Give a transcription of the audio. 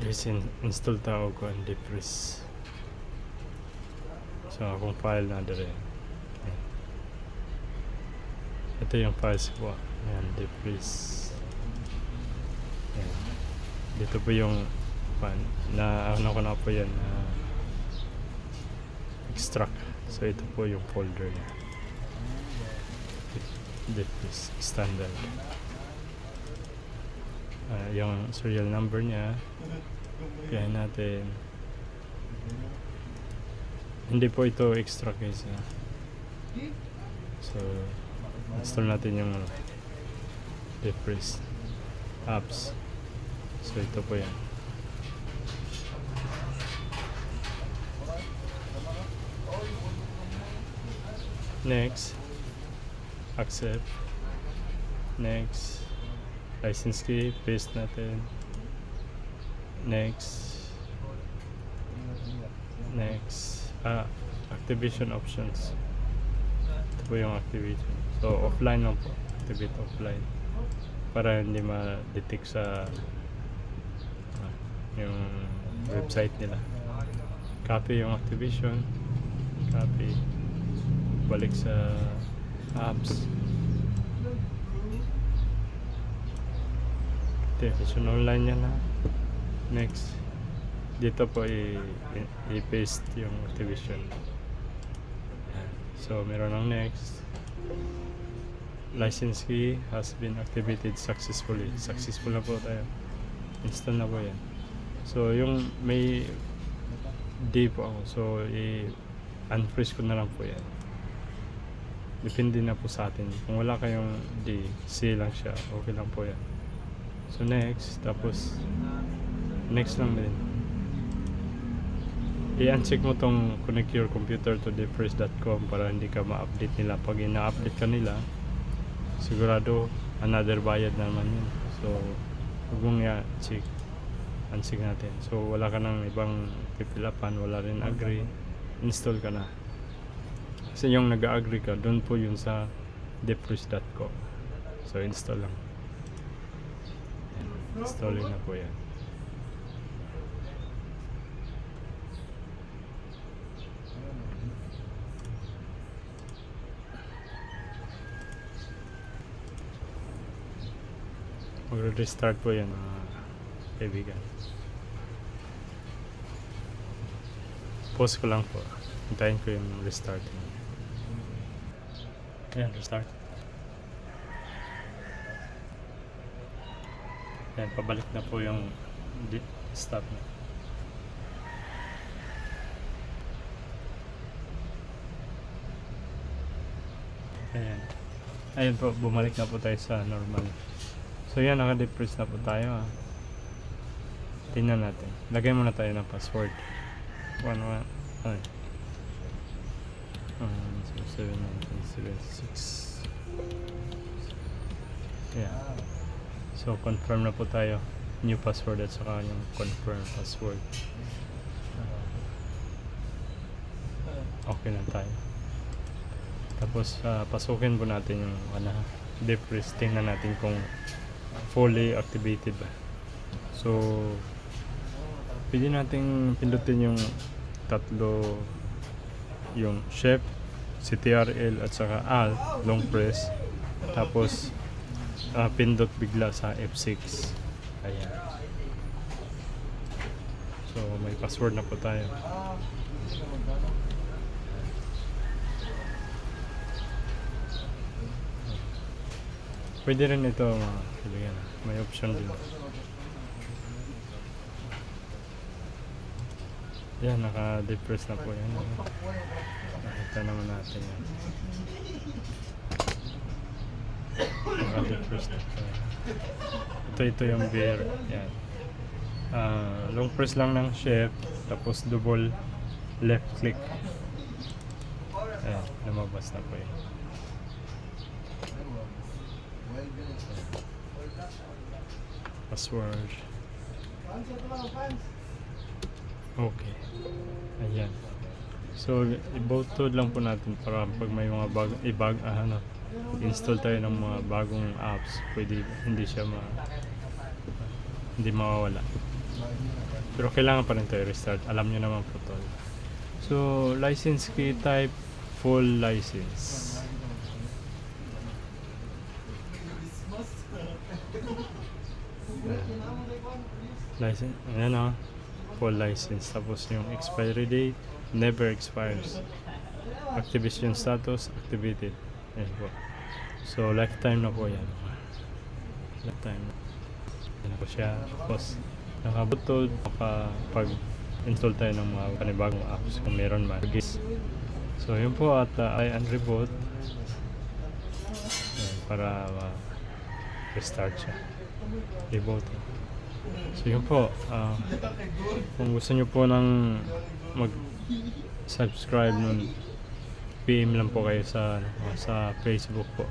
There's install tao ko ang Depris. So akong file na dire. Ayan. Ito yung files ko. Ayan, Depris. Ayan. Dito po yung na ano ko na po yan extract. So ito po yung folder niya. Depris standard. Yung serial number niya. Kaya natin hindi po ito extra guys. So install natin yung Depris apps. So ito po yan. Next, accept. Next, license key, paste natin. Next, activation options. Ito po yung activation. So offline lang po, activate offline para hindi ma-detect sa yung website nila. Copy yung activation, copy, balik sa apps. Activation online yan na. Next, dito po i-paste yung activation. So meron ng next. License key has been activated successfully. Successful na po tayo. Install na po yan. So yung may D po ako. So i-unfreeze ko na lang po yan. Depende na po sa atin. Kung wala kayong D, C lang siya. Okay lang po yan. So next, tapos next lang din. I-uncheck mo tong connect your computer to depris.com para hindi ka ma-update nila. Pag ina-update ka nila, sigurado another bayad naman yun. So huwag mong i-check. Uncheck natin. So wala ka ng ibang pipilapan, wala rin agree, install ka na. Kasi yung nag-agree ka, doon po yun sa depris.com. So install lang. Installing na po yan. Mag-restart po yan mga kaibigan. Pause ko lang po. Hintayin ko yung restart. Ayan, restart. Ayan, pabalik na po yung stop na. Ayan. Ayan po, bumalik na po tayo sa normal. So yan, naka-depress na po tayo. Tingnan natin. Lagay muna tayo ng password. 71976. Yeah. So confirm na po tayo. New password at saka yung confirm password. Okay na tayo. Tapos pasukin po natin yung depress. Tingnan natin kung fully activated ba. So pwede nating pindutin yung tatlo, yung Shift, CTRL at saka Alt, long press, tapos pindot bigla sa F6. Ayan. So may password na po tayo. Pwede rin ito mga kaibigan. May option din. Yan, naka-depress na po yan. Nakita naman natin yan. Naka-depress na po. Ito yung bear. Yan. Long press lang ng Shift, tapos double left click. Ayan, lumabas na po yan. Password. Okay. Ayan. So, i-bootload lang po natin para pag may mga install tayo ng mga bagong apps, pwede hindi siya hindi mawawala. Pero kailangan pa rin tayo restart. Alam nyo naman po tol. So, license key type, full license. License, ayan o. Full license. Tapos yung expiry date, never expires. Activation status, activated. Ayan po. So, lifetime na po yan. Lifetime. Ayan po siya. Tapos, nakabutod, makapag-install tayo ng mga panibagong apps kung meron man. So, yun po at I unreboot. Ayan, para restart siya. Reboot. So, yun po. Kung gusto nyo po ng mag-subscribe nun, PM lang po kayo sa Facebook po.